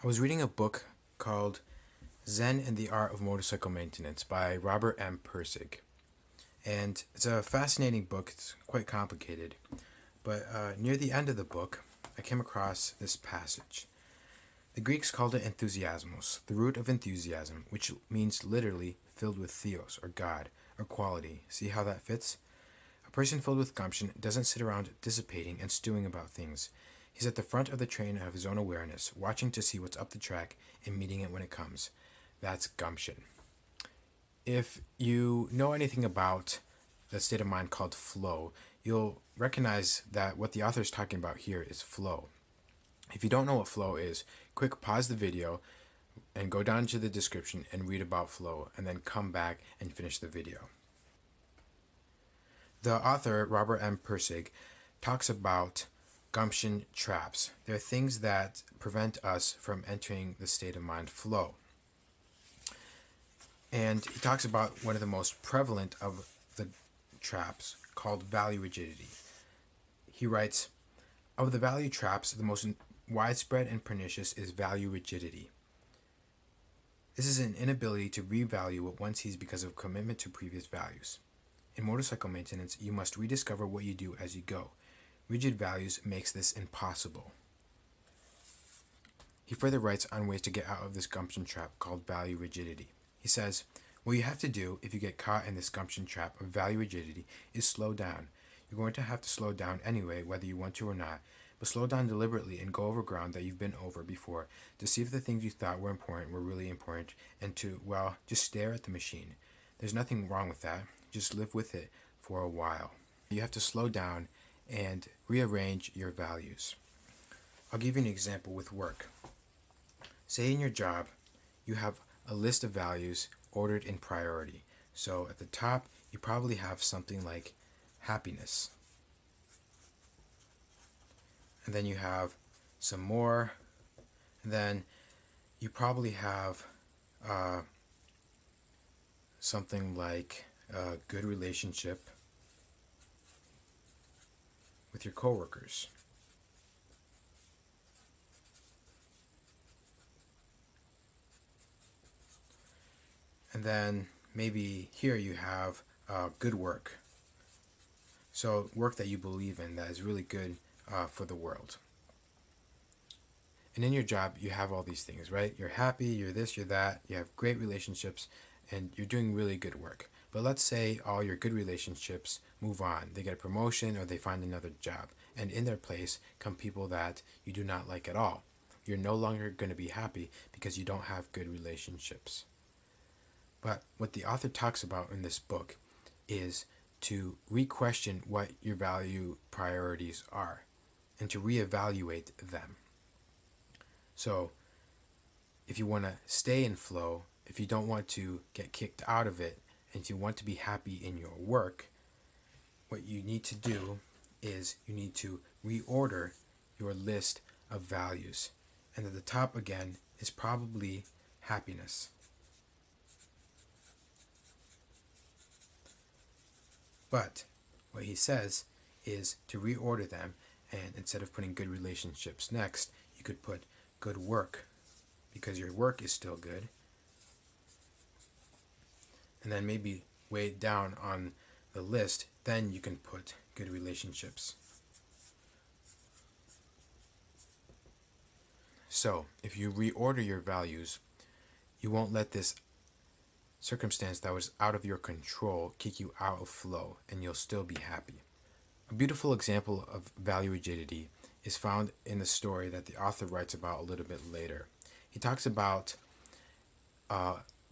I was reading a book called Zen and the Art of Motorcycle Maintenance by Robert M. Pirsig. And it's a fascinating book. It's quite complicated. But near the end of the book, I came across this passage. The Greeks called it enthusiasmos, the root of enthusiasm, which means literally filled with theos, or God, or quality. See how that fits? A person filled with gumption doesn't sit around dissipating and stewing about things. He's at the front of the train of his own awareness, watching to see what's up the track and meeting it when it comes. That's gumption. If you know anything about the state of mind called flow, you'll recognize that what the author is talking about here is flow. If you don't know what flow is, quick pause the video and go down to the description and read about flow, and then come back and finish the video. The author, Robert M. Pirsig, talks about gumption traps. They're things that prevent us from entering the state of mind flow. And he talks about one of the most prevalent of the traps, called value rigidity. He writes, "Of the value traps, the most widespread and pernicious is value rigidity. This is an inability to revalue what one sees because of commitment to previous values. In motorcycle maintenance, you must rediscover what you do as you go. Rigid values makes this impossible." He further writes on ways to get out of this gumption trap called value rigidity. He says, "What you have to do if you get caught in this gumption trap of value rigidity is slow down. You're going to have to slow down anyway, whether you want to or not, but slow down deliberately and go over ground that you've been over before to see if the things you thought were important were really important, and to, well, just stare at the machine. There's nothing wrong with that. Just live with it for a while. You have to slow down and rearrange your values." I'll give you an example with work. Say in your job, you have a list of values ordered in priority. So at the top, you probably have something like happiness. And then you have some more. And then you probably have something like a good relationship with your coworkers. And then maybe here you have good work. So work that you believe in, that is really good for the world. And in your job, you have all these things, right? You're happy, you're this, you're that, you have great relationships, and you're doing really good work. But let's say all your good relationships move on. They get a promotion or they find another job. And in their place come people that you do not like at all. You're no longer going to be happy because you don't have good relationships. But what the author talks about in this book is to re-question what your value priorities are and to reevaluate them. So if you want to stay in flow, if you don't want to get kicked out of it, and if you want to be happy in your work, what you need to do is you need to reorder your list of values. And at the top again is probably happiness. But what he says is to reorder them, and instead of putting good relationships next, you could put good work, because your work is still good. And then maybe way down on the list, then you can put good relationships. So if you reorder your values, you won't let this circumstance that was out of your control kick you out of flow, and you'll still be happy. A beautiful example of value rigidity is found in the story that the author writes about a little bit later. He talks about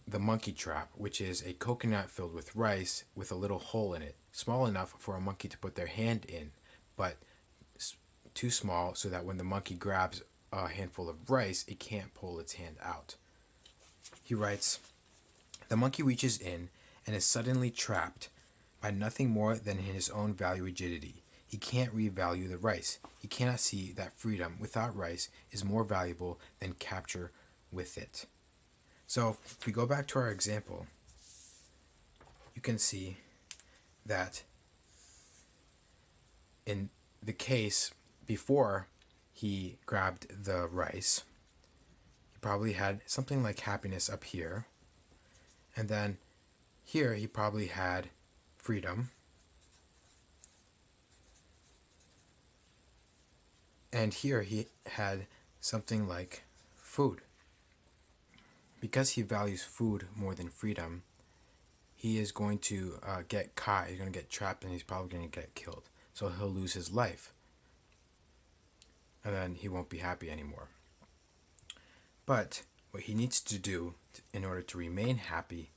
the monkey trap, which is a coconut filled with rice with a little hole in it, small enough for a monkey to put their hand in, but too small so that when the monkey grabs a handful of rice, it can't pull its hand out. He writes, "The monkey reaches in and is suddenly trapped by nothing more than his own value rigidity. He can't revalue the rice. He cannot see that freedom without rice is more valuable than capture with it." So if we go back to our example, you can see that in the case before he grabbed the rice, probably had something like happiness up here. And then here he probably had freedom. And here he had something like food. Because he values food more than freedom, he is going to get caught, he's going to get trapped, and he's probably going to get killed. So he'll lose his life. And then he won't be happy anymore. But what he needs to do in order to remain happy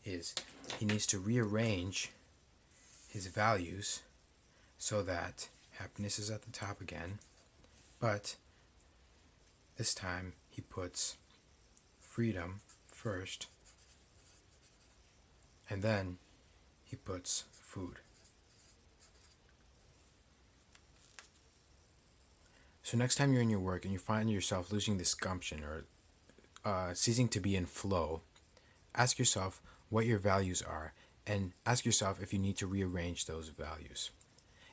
is he needs to rearrange his values so that happiness is at the top again, but this time he puts freedom first, and then he puts food. So next time you're in your work and you find yourself losing this gumption or ceasing to be in flow, ask yourself what your values are, and ask yourself if you need to rearrange those values.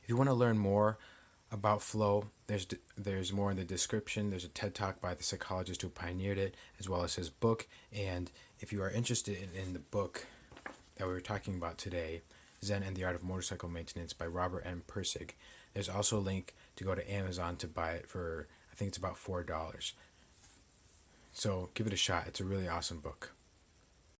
If you want to learn more about flow, there's more in the description. There's a TED Talk by the psychologist who pioneered it, as well as his book. And if you are interested in the book that we were talking about today, Zen and the Art of Motorcycle Maintenance by Robert M. Pirsig, there's also a link to go to Amazon to buy it for, I think it's about $4. So give it a shot. It's a really awesome book.